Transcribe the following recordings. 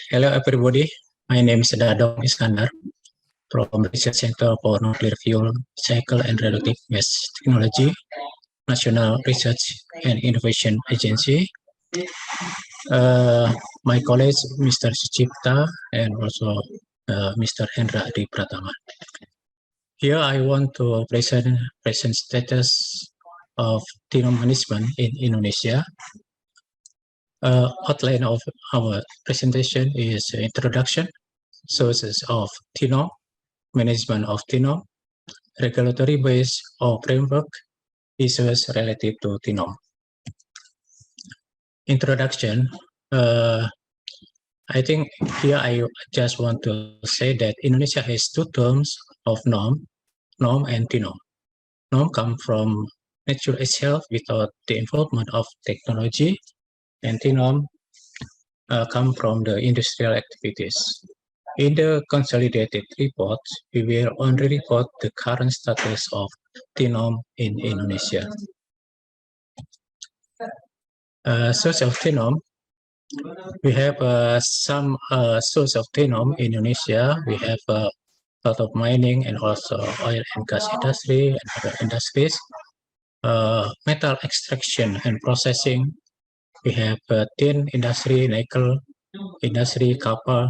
Hello everybody, my name is Dadong Iskandar from Research Center for Nuclear Fuel Cycle and Radioactive Waste Technology, National Research and Innovation Agency. My colleague, Mr. Sucipta, and also Mr. Hendra Adi Pratama. Here I want to present status of Tinom management in Indonesia. Outline of our presentation is introduction, sources of Tinom, management of Tinom, regulatory base or framework, issues related to Tinom. Introduction. I think here I just want to say that Indonesia has two terms of norm and Tinom. Norm comes from nature itself without the involvement of technology, and Tinom come from the industrial activities. In the consolidated report, we will only report the current status of Tinom in Indonesia. Source of Tinom. We have some source of Tinom in Indonesia. We have a lot of mining and also oil and gas industry and other industries. Metal extraction and processing. We have tin industry, nickel industry, copper,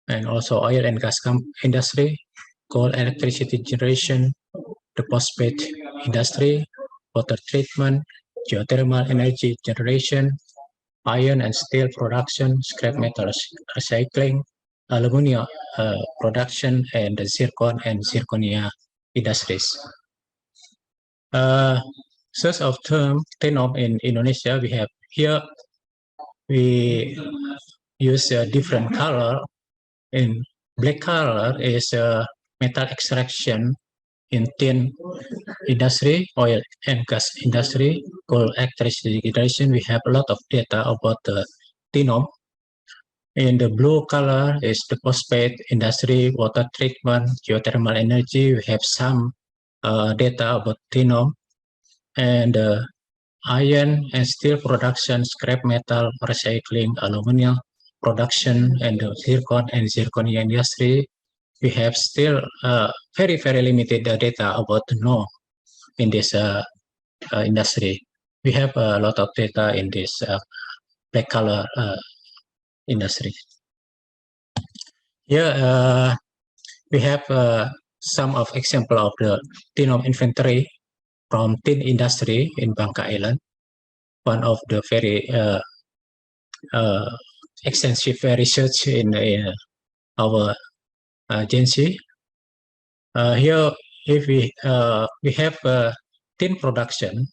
and also oil and gas industry, coal electricity generation, the phosphate industry, water treatment, geothermal energy generation, iron and steel production, scrap metals recycling, aluminium production, and the zircon and zirconia industries. Source of term Tinom in Indonesia, we have here, we use a different color. In black color is metal extraction in tin industry, oil and gas industry, coal electricity generation. We have a lot of data about the Tinom. In the blue color is the phosphate industry, water treatment, geothermal energy. We have some data about Tinom. And iron and steel production, scrap metal recycling, aluminum production, and the zircon and zirconia industry. We have still very limited data about NO in this industry. We have a lot of data in this black color industry. Here we have some of example of the Tinom inventory from tin industry in Bangka Island. One of the very extensive research in our agency. Here, if we have tin production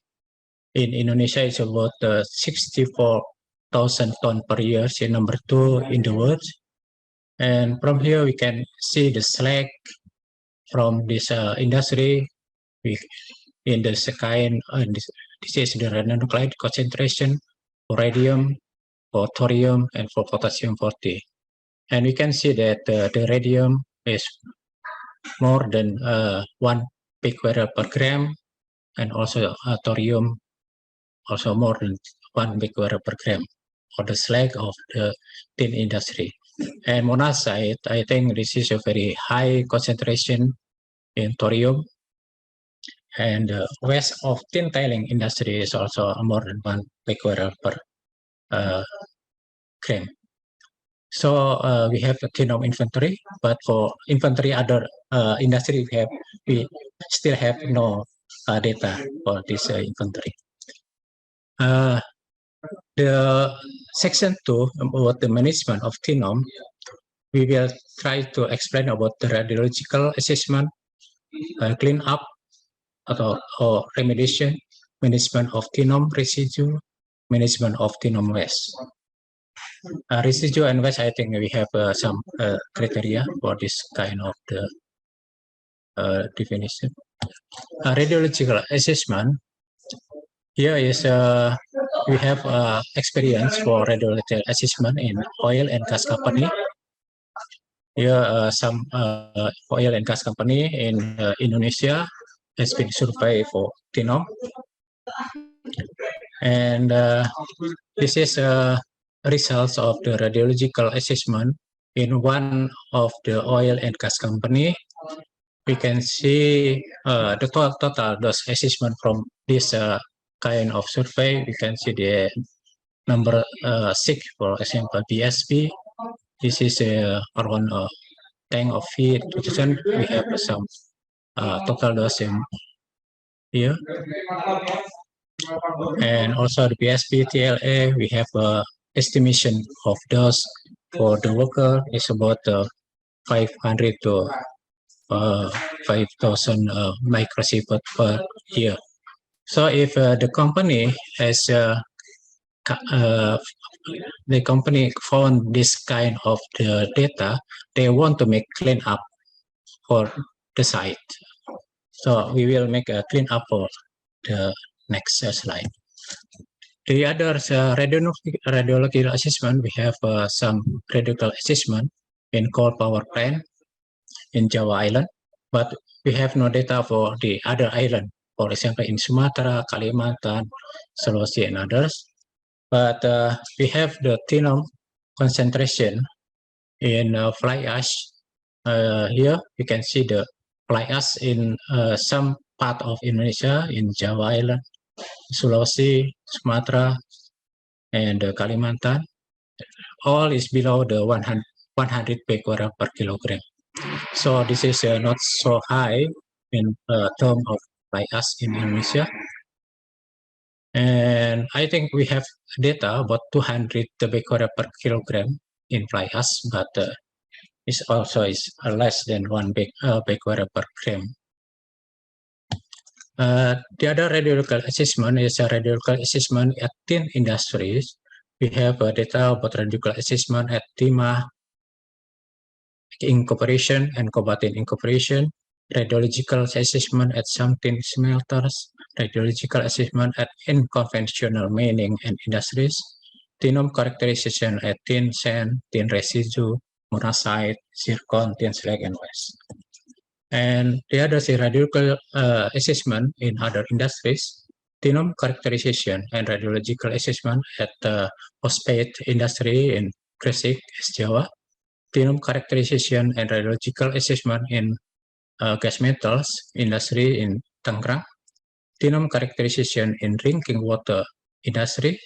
in Indonesia, is about 64,000 tons per year, so number 2 in the world. And from here we can see the slag from this industry. In the second, this is the radionuclide concentration for radium, for thorium, and for potassium-40. And we can see that the radium is more than 1 becquerel per gram, and also thorium also more than 1 becquerel per gram for the slag of the tin industry. And monazite, I think this is a very high concentration in thorium. And waste of tin tailing industry is also more than 1 becquerel per gram. So we have a Tinom inventory, but for inventory other industry we still have no data for this inventory. The section 2 about the management of Tinom, we will try to explain about the radiological assessment, clean up or remediation, management of Tinom residue, management of Tinom waste. Residue and waste, I think we have some criteria for this kind of the definition. Radiological assessment, here is we have experience for radiological assessment in oil and gas company. Here some oil and gas company in Indonesia has been surveyed for Tinom. And this is results of the radiological assessment in one of the oil and gas company. We can see the total dose assessment from this kind of survey. We can see the number 6, for example, BSP. This is around tank of feed. We have some total dose in here. And also the BSP TLA, we have estimation of dose for the worker is about 500 to 5,000 microsievert per year. So if the company has the company found this kind of the data, they want to make clean up for the site. So we will make a clean up for the next slide. The other radiological assessment, we have some radiological assessment in coal power plant in Java Island, but we have no data for the other island, for example, in Sumatra, Kalimantan, Sulawesi, and others. But we have the phenol concentration in fly ash. Here you can see the fly ash in some part of Indonesia, in Java Island, Sulawesi, Sumatra, and Kalimantan. All is below the 100 becquerel per kilogram. So this is not so high in terms of fly ash in Indonesia. And I think we have data about 200 becquerel per kilogram in fly ash, but it's also less than 1 becquerel per gram. The other radiological assessment is a radiological assessment at tin industries. We have data about radiological assessment at Timah Incorporation and Kobatin Incorporation, radiological assessment at some tin smelters, radiological assessment at unconventional mining and industries, phenol characterization at tin sand, tin residue, monazite, zircon, tin slag, and waste. And the other is radiological assessment in other industries, phenol characterization and radiological assessment at the phosphate industry in Gresik, East Java, phenol characterization and radiological assessment in gas metals industry in Tangerang, phenol characterization in drinking water industry,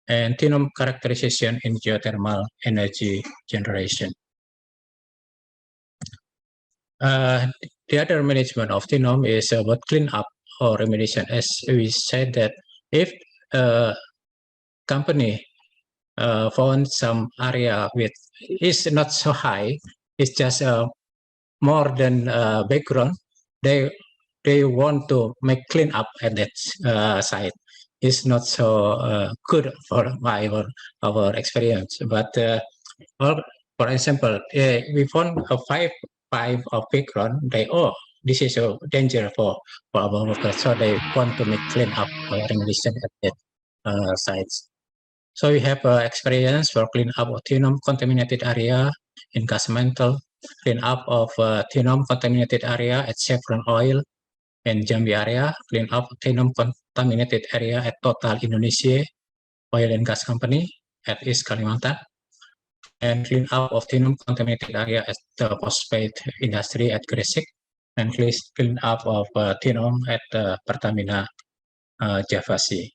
and phenol characterization in geothermal energy generation. The other management of phenol is about clean up or remediation. As we said that if a company found some area with is not so high, it's just more than background, they want to make clean up at that site. It's not so good for our experience. But for example, we found a five of background. This is a danger for our workers, so they want to make clean up or remediation at that sites. So we have experience for clean up of phenol contaminated area in Gasmental, clean up of phenol contaminated area at Chevron Oil and Jambi area, clean up phenol contaminated area at Total Indonesia Oil and Gas Company at East Kalimantan, and clean up of phenol contaminated area at the phosphate industry at Gresik, and clean up of phenol at Pertamina Javasi.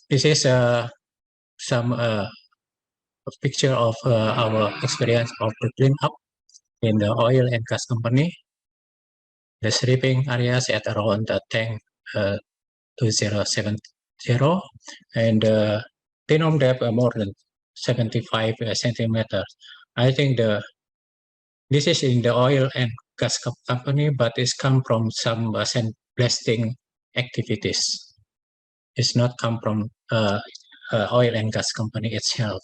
This is some picture of our experience of the clean up in the oil and gas company. The stripping areas at around the tank 2070, and phenol depth more than 75 centimeters. I think this is in the oil and gas company, but it's come from some sandblasting activities. It's not come from oil and gas company itself.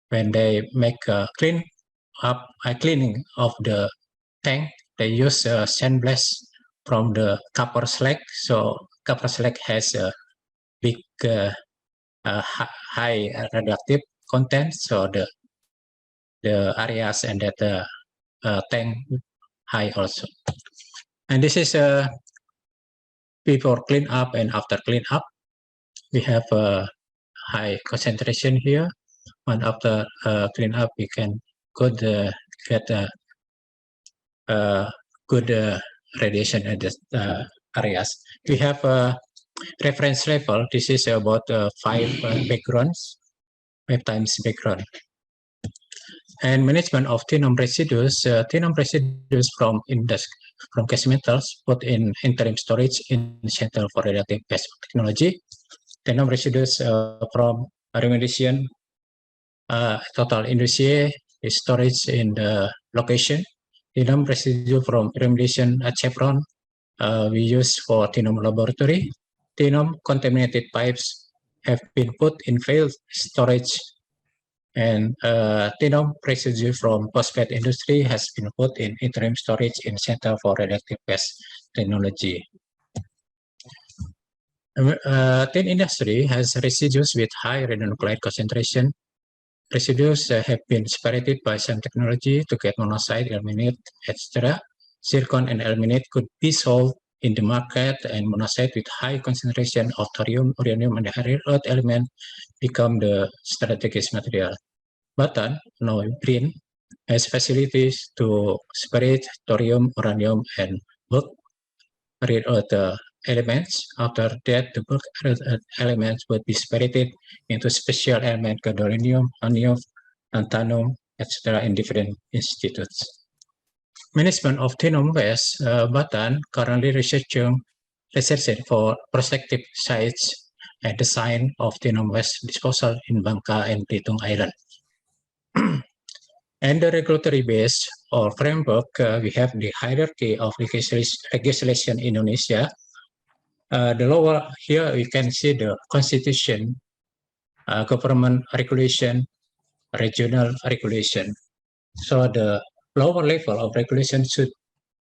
When they make cleaning of the tank, they use sandblast from the copper slag. So copper slag has a big high radioactive content. So the areas and that tank high also. And this is before clean up and after clean up. We have high concentration here. And after clean up, we can get good radiation at the areas. We have a reference level. This is about 5 backgrounds, 5 times background. And management of TINOM residues from gas metals put in interim storage in Center for Radioactive Waste Technology. TINOM residues from remediation total industry is storage in the location. TINOM residue from remediation at Chevron we use for TINOM laboratory. TINOM contaminated pipes have been put in failed storage, and TINOM residue from phosphate industry has been put in interim storage in Center for Radioactive Waste Technology. Tin industry has residues with high radionuclide concentration. Residues have been separated by some technology to get monazite, ilmenite, etc. Zircon and ilmenite could be sold in the market, and monazite with high concentration of thorium, uranium, and the rare earth element become the strategic material. Batan, now green, has facilities to separate thorium, uranium, and bulk rare earth elements. After that, the bulk elements would be separated into special elements, gadolinium, hafnium, tantalum, etc. in different institutes. Management of TINOM waste, Batan currently researching for prospective sites and design of TINOM waste disposal in Bangka and Belitung Island. And the regulatory base or framework, we have the hierarchy of legislation in Indonesia. The lower here, we can see the constitution, government regulation, regional regulation. So the lower level of regulation should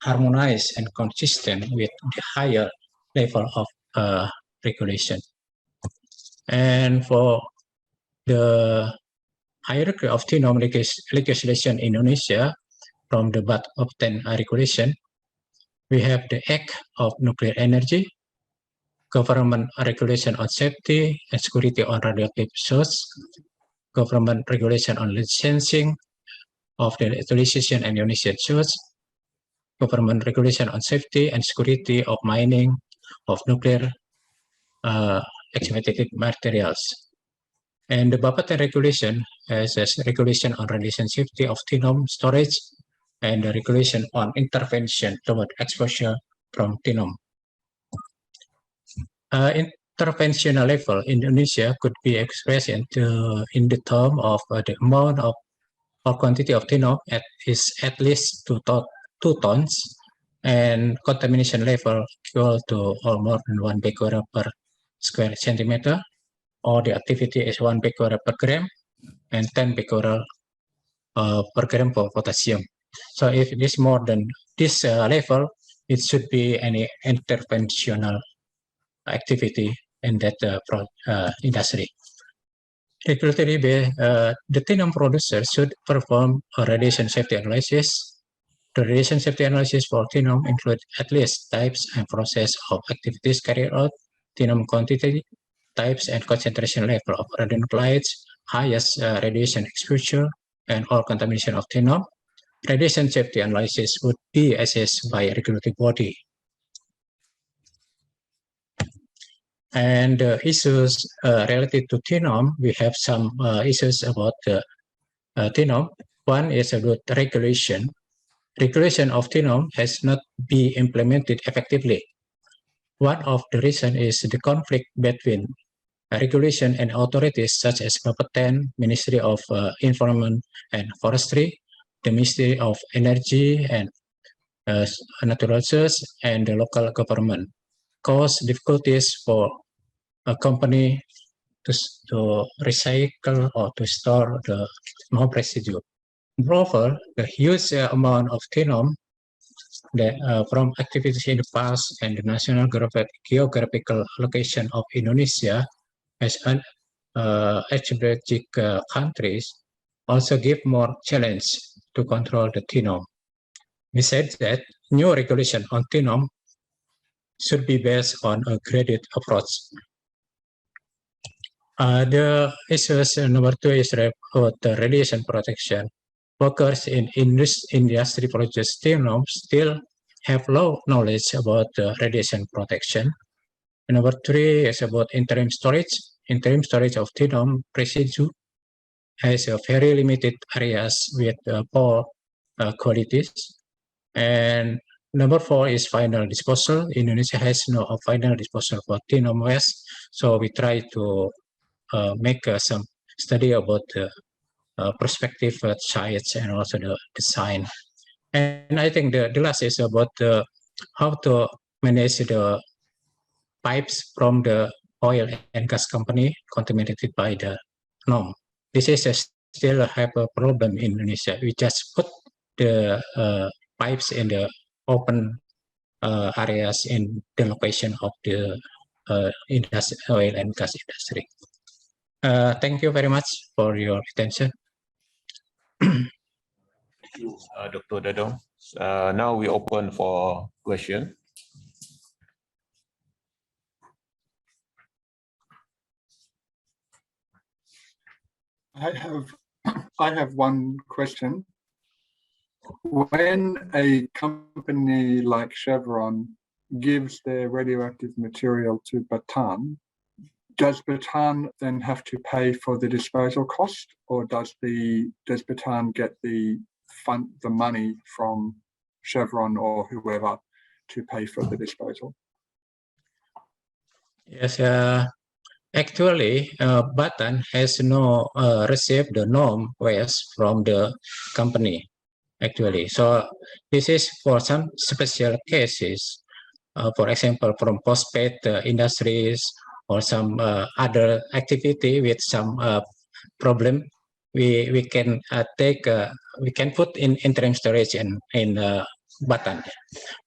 harmonize and consistent with the higher level of regulation. And for the hierarchy of TINOM legislation in Indonesia, from the bottom 10 regulation, we have the Act of Nuclear Energy, government regulation on safety and security on radioactive source, government regulation on licensing of the utilization and ionization source, government regulation on safety and security of mining of nuclear extracted materials. And the Bapeten regulation has a regulation on radiation safety of TINOM storage and the regulation on intervention toward exposure from TINOM. Interventional level in Indonesia could be expressed in the term of the amount of or quantity of TINOM is at least 2 tons, and contamination level equal to or more than 1 becquerel per square centimeter, or the activity is 1 becquerel per gram and 10 becquerel per gram for potassium. So if it is more than this level, it should be any interventional activity in that industry. Regulatory, the TINOM producer should perform a radiation safety analysis. The radiation safety analysis for TINOM include at least types and process of activities carried out, TINOM quantity, types and concentration level of radionuclides, highest radiation exposure, and all contamination of TINOM. Radiation safety analysis would be assessed by a regulatory body. And issues related to TINOM, we have some issues about TINOM. One is about regulation. Regulation of TINOM has not been implemented effectively. One of the reasons is the conflict between regulation and authorities such as Bapeten, Ministry of Environment and Forestry, the Ministry of Energy and Natural Resources, and the local government, cause difficulties for a company to recycle or to store the TINOM residue. Moreover, the huge amount of TINOM from activities in the past and the national geographical location of Indonesia as an strategic countries also give more challenge to control the TINOM. Besides that, new regulation on TINOM should be based on a graded approach. The issues number 2 is about the radiation protection. Workers in industry projects still have low knowledge about radiation protection. Number 3 is about interim storage. Interim storage of TINOM residue has a very limited areas with poor qualities. And number 4 is final disposal. Indonesia has no final disposal for TINOM waste, so we try to make some study about the perspective science and also the design. And I think the last is about how to manage the pipes from the oil and gas company contaminated by the NOM. This is still have a problem in Indonesia. We just put the pipes in the open areas in the location of the oil and gas industry. Thank you very much for your attention. Thank you, Dr. Dadong. Now we open for question. I have one question. When a company like Chevron gives their radioactive material to Batam, does Batam then have to pay for the disposal cost, or does Batam get the money from Chevron or whoever to pay for the disposal? Yes, actually, Batam has no received the NOM waste from the company. Actually, so this is for some special cases. For example, from phosphate industries or some other activity with some problem, we can we can put in interim storage in Batam.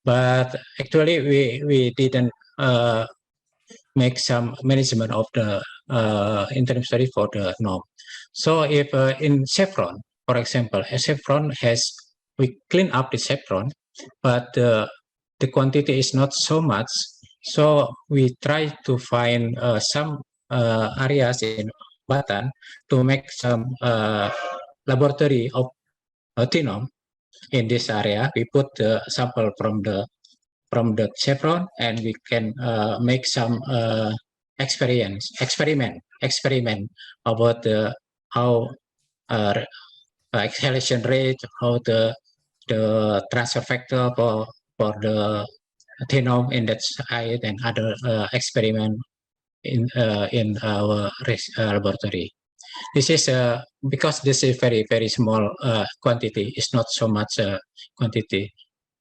But actually, we didn't make some management of the interim storage for the NOM. So if in Chevron, for example, Chevron we clean up the Chevron, but the quantity is not so much. So we try to find some areas in Batam to make some laboratory of TINOM in this area. We put the sample from the Chevron, and we can make some experiment about how exhalation rate, how the transfer factor for the TINOM in that site, and other experiment in our laboratory. This is because this is very small quantity. It's not so much quantity,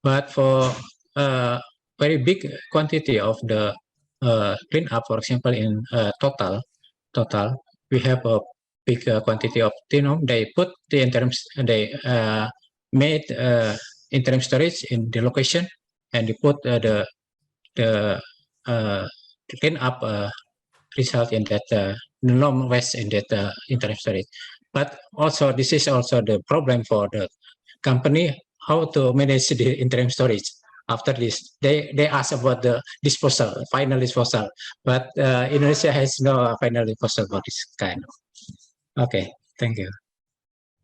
but for very big quantity of the cleanup, for example, in total, we have a big quantity of TINOM. They put the interim, they made interim storage in the location, and they put the cleanup result in that NOM waste in that interim storage. But also, this is also the problem for the company, how to manage the interim storage. After this, they ask about the disposal, final disposal, but Indonesia has no final disposal for this kind of. Okay, thank you.